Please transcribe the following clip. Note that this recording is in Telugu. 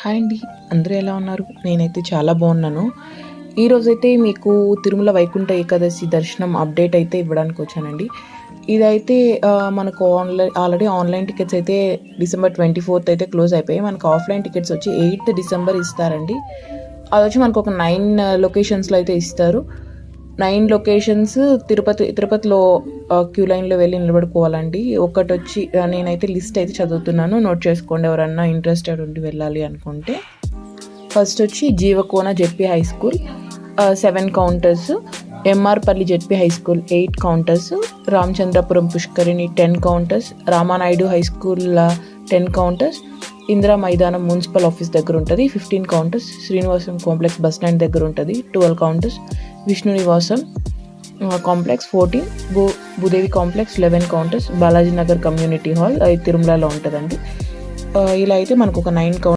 హాయ్ అండి, అందరూ ఎలా ఉన్నారు? నేనైతే చాలా బాగున్నాను. ఈరోజైతే మీకు తిరుమల వైకుంఠ ఏకాదశి దర్శనం అప్డేట్ అయితే ఇవ్వడానికి వచ్చానండి. ఇదైతే మనకు ఆల్రెడీ ఆన్లైన్ టికెట్స్ అయితే డిసెంబర్ 24th అయితే క్లోజ్ అయిపోయాయి. మనకు ఆఫ్లైన్ టికెట్స్ వచ్చి 8th డిసెంబర్ ఇస్తారండి. అది వచ్చి మనకు ఒక 9 లొకేషన్స్లో అయితే ఇస్తారు. 9 లొకేషన్స్ తిరుపతిలో క్యూ లైన్లో వెళ్ళి నిలబడుకోవాలండి. ఒకటి వచ్చి నేనైతే లిస్ట్ అయితే చదువుతున్నాను, నోట్ చేసుకోండి ఎవరన్నా ఇంట్రెస్టెడ్ ఉండి వెళ్ళాలి అనుకుంటే. ఫస్ట్ వచ్చి Jeevakona ZP high school 7 counters, MR Palli ZP high school 8 counters, Ramachandrapuram పుష్కరిణి 10 counters, Ramanaidu high school 10 counters, Indira మైదానం మున్సిపల్ ఆఫీస్ దగ్గర ఉంటుంది 15 counters, Srinivasam complex bus stand దగ్గర ఉంటుంది 12 కౌంటర్స్, విష్ణు నివాసం complex 14, Bhudevi complex 11 counters, Balaji Nagar community hall అది తిరుమలలో ఉంటుందండి. ఇలా అయితే మనకు ఒక 9 కౌంటర్స్